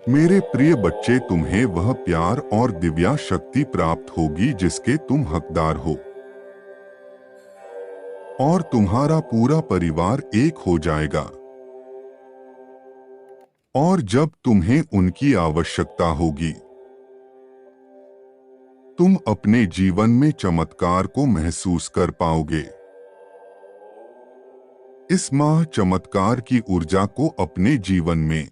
मेरे प्रिय बच्चे, तुम्हें वह प्यार और दिव्या शक्ति प्राप्त होगी जिसके तुम हकदार हो, और तुम्हारा पूरा परिवार एक हो जाएगा। और जब तुम्हें उनकी आवश्यकता होगी, तुम अपने जीवन में चमत्कार को महसूस कर पाओगे। इस माह चमत्कार की ऊर्जा को अपने जीवन में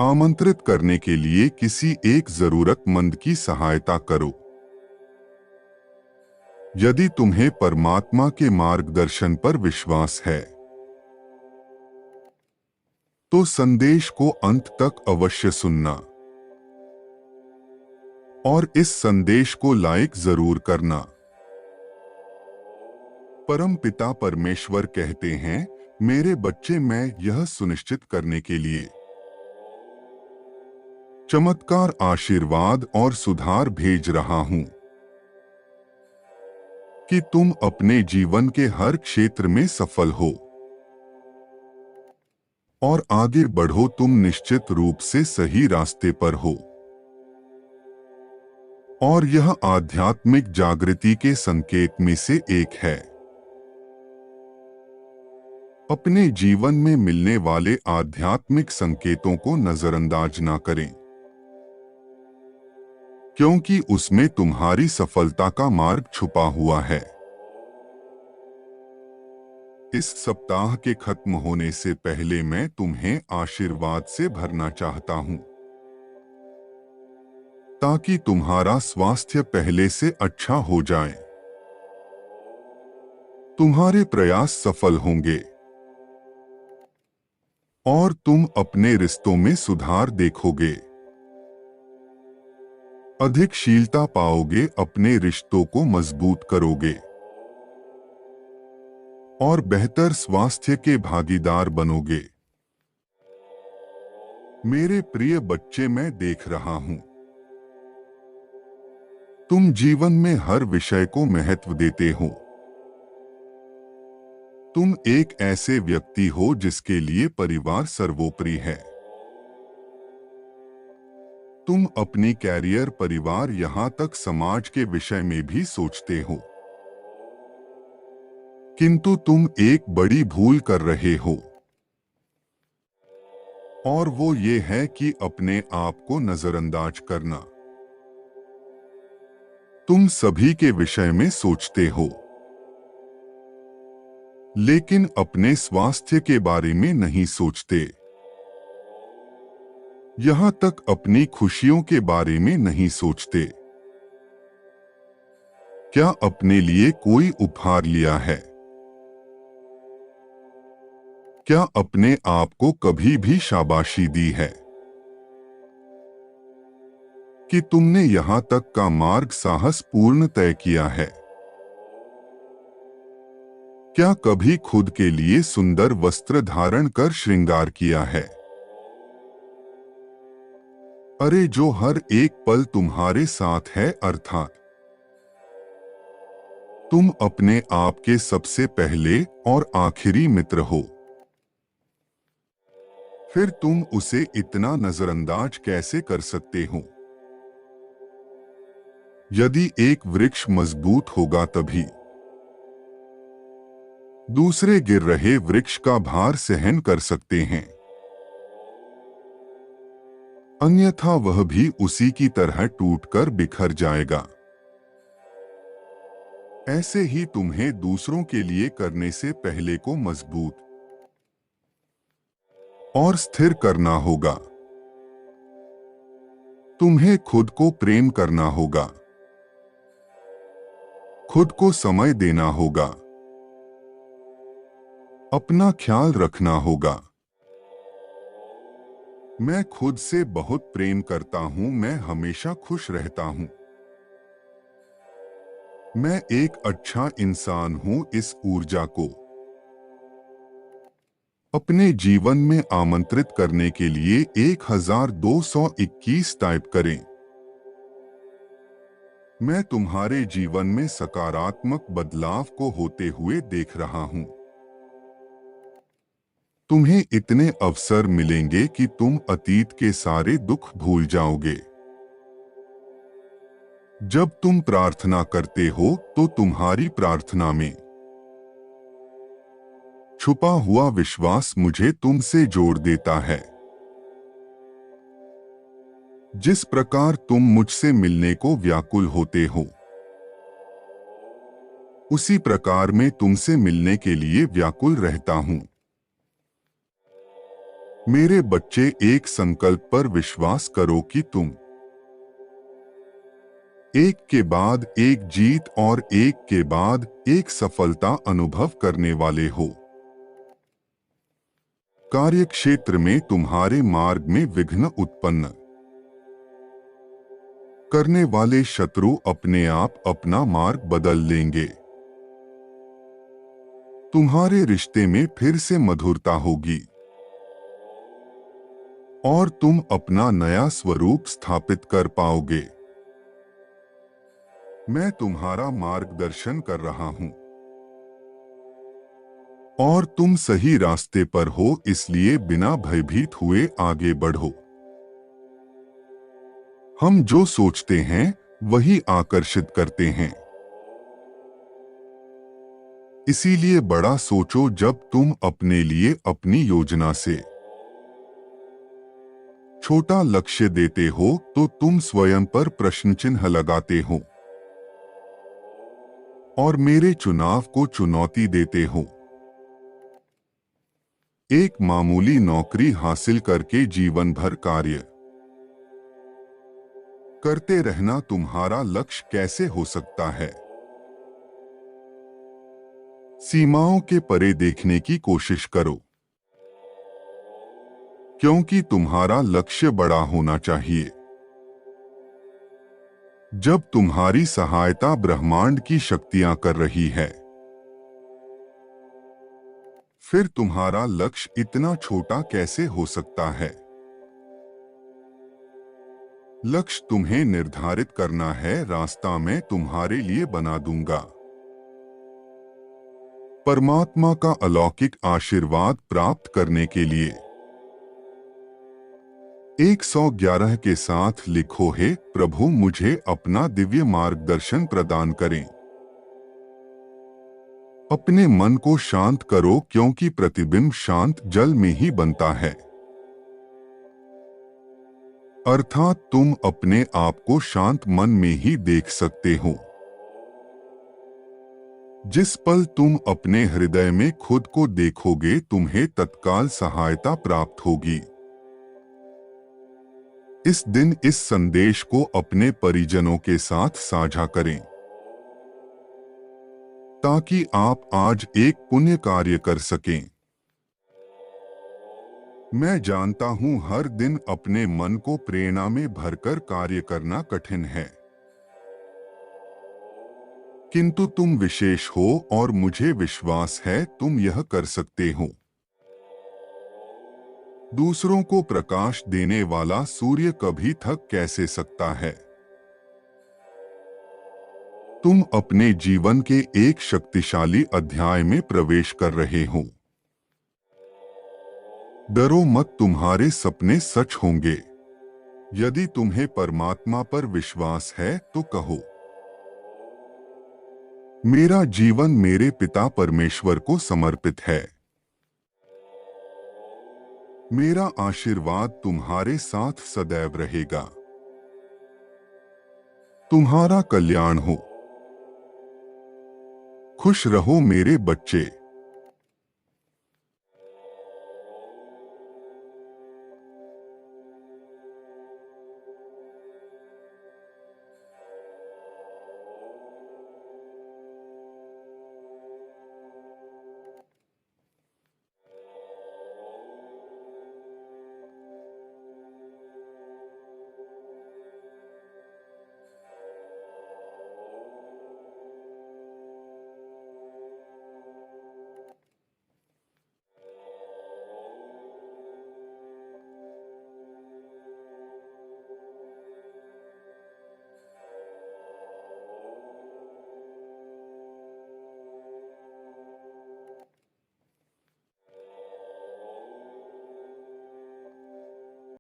आमंत्रित करने के लिए किसी एक जरूरतमंद की सहायता करो। यदि तुम्हें परमात्मा के मार्गदर्शन पर विश्वास है, तो संदेश को अंत तक अवश्य सुनना और इस संदेश को लाइक जरूर करना। परम पिता परमेश्वर कहते हैं, मेरे बच्चे, मैं यह सुनिश्चित करने के लिए चमत्कार, आशीर्वाद और सुधार भेज रहा हूं कि तुम अपने जीवन के हर क्षेत्र में सफल हो और आगे बढ़ो। तुम निश्चित रूप से सही रास्ते पर हो और यह आध्यात्मिक जागृति के संकेत में से एक है। अपने जीवन में मिलने वाले आध्यात्मिक संकेतों को नजरअंदाज ना करें, क्योंकि उसमें तुम्हारी सफलता का मार्ग छुपा हुआ है। इस सप्ताह के खत्म होने से पहले मैं तुम्हें आशीर्वाद से भरना चाहता हूं, ताकि तुम्हारा स्वास्थ्य पहले से अच्छा हो जाए। तुम्हारे प्रयास सफल होंगे और तुम अपने रिश्तों में सुधार देखोगे। अधिक शीलता पाओगे, अपने रिश्तों को मजबूत करोगे और बेहतर स्वास्थ्य के भागीदार बनोगे। मेरे प्रिय बच्चे, मैं देख रहा हूं तुम जीवन में हर विषय को महत्व देते हो। तुम एक ऐसे व्यक्ति हो जिसके लिए परिवार सर्वोपरि है। तुम अपनी कैरियर, परिवार, यहां तक समाज के विषय में भी सोचते हो, किंतु तुम एक बड़ी भूल कर रहे हो, और वो ये है कि अपने आप को नजरअंदाज करना। तुम सभी के विषय में सोचते हो, लेकिन अपने स्वास्थ्य के बारे में नहीं सोचते। यहां तक अपनी खुशियों के बारे में नहीं सोचते। क्या अपने लिए कोई उपहार लिया है? क्या अपने आप को कभी भी शाबाशी दी है कि तुमने यहां तक का मार्ग साहसपूर्ण तय किया है? क्या कभी खुद के लिए सुंदर वस्त्र धारण कर श्रृंगार किया है? अरे, जो हर एक पल तुम्हारे साथ है, अर्थात तुम अपने आप के सबसे पहले और आखिरी मित्र हो। फिर तुम उसे इतना नजरअंदाज कैसे कर सकते हो? यदि एक वृक्ष मजबूत होगा तभी दूसरे गिर रहे वृक्ष का भार सहन कर सकते हैं, अन्यथा वह भी उसी की तरह टूटकर बिखर जाएगा। ऐसे ही तुम्हें दूसरों के लिए करने से पहले को मजबूत और स्थिर करना होगा। तुम्हें खुद को प्रेम करना होगा, खुद को समय देना होगा, अपना ख्याल रखना होगा। मैं खुद से बहुत प्रेम करता हूं, मैं हमेशा खुश रहता हूं, मैं एक अच्छा इंसान हूं। इस ऊर्जा को अपने जीवन में आमंत्रित करने के लिए 1221 टाइप करें। मैं तुम्हारे जीवन में सकारात्मक बदलाव को होते हुए देख रहा हूं। तुम्हें इतने अवसर मिलेंगे कि तुम अतीत के सारे दुख भूल जाओगे। जब तुम प्रार्थना करते हो तो तुम्हारी प्रार्थना में छुपा हुआ विश्वास मुझे तुमसे जोड़ देता है। जिस प्रकार तुम मुझसे मिलने को व्याकुल होते हो, उसी प्रकार मैं तुमसे मिलने के लिए व्याकुल रहता हूं। मेरे बच्चे, एक संकल्प पर विश्वास करो कि तुम एक के बाद एक जीत और एक के बाद एक सफलता अनुभव करने वाले हो। कार्यक्षेत्र में तुम्हारे मार्ग में विघ्न उत्पन्न करने वाले शत्रु अपने आप अपना मार्ग बदल लेंगे। तुम्हारे रिश्ते में फिर से मधुरता होगी और तुम अपना नया स्वरूप स्थापित कर पाओगे। मैं तुम्हारा मार्गदर्शन कर रहा हूं और तुम सही रास्ते पर हो, इसलिए बिना भयभीत हुए आगे बढ़ो। हम जो सोचते हैं वही आकर्षित करते हैं। इसीलिए बड़ा सोचो। जब तुम अपने लिए अपनी योजना से छोटा लक्ष्य देते हो तो तुम स्वयं पर प्रश्न चिन्ह लगाते हो और मेरे चुनाव को चुनौती देते हो। एक मामूली नौकरी हासिल करके जीवन भर कार्य करते रहना तुम्हारा लक्ष्य कैसे हो सकता है? सीमाओं के परे देखने की कोशिश करो, क्योंकि तुम्हारा लक्ष्य बड़ा होना चाहिए। जब तुम्हारी सहायता ब्रह्मांड की शक्तियां कर रही है, फिर तुम्हारा लक्ष्य इतना छोटा कैसे हो सकता है? लक्ष्य तुम्हें निर्धारित करना है, रास्ता मैं तुम्हारे लिए बना दूंगा। परमात्मा का अलौकिक आशीर्वाद प्राप्त करने के लिए 111 के साथ लिखो, हे प्रभु, मुझे अपना दिव्य मार्गदर्शन प्रदान करें। अपने मन को शांत करो, क्योंकि प्रतिबिंब शांत जल में ही बनता है। अर्थात तुम अपने आप को शांत मन में ही देख सकते हो। जिस पल तुम अपने हृदय में खुद को देखोगे, तुम्हें तत्काल सहायता प्राप्त होगी। इस दिन इस संदेश को अपने परिजनों के साथ साझा करें, ताकि आप आज एक पुण्य कार्य कर सकें। मैं जानता हूं हर दिन अपने मन को प्रेरणा में भरकर कार्य करना कठिन है, किंतु तुम विशेष हो और मुझे विश्वास है तुम यह कर सकते हो। दूसरों को प्रकाश देने वाला सूर्य कभी थक कैसे सकता है? तुम अपने जीवन के एक शक्तिशाली अध्याय में प्रवेश कर रहे हो। डरो मत, तुम्हारे सपने सच होंगे। यदि तुम्हें परमात्मा पर विश्वास है तो कहो, मेरा जीवन मेरे पिता परमेश्वर को समर्पित है। मेरा आशीर्वाद तुम्हारे साथ सदैव रहेगा। तुम्हारा कल्याण हो। खुश रहो मेरे बच्चे।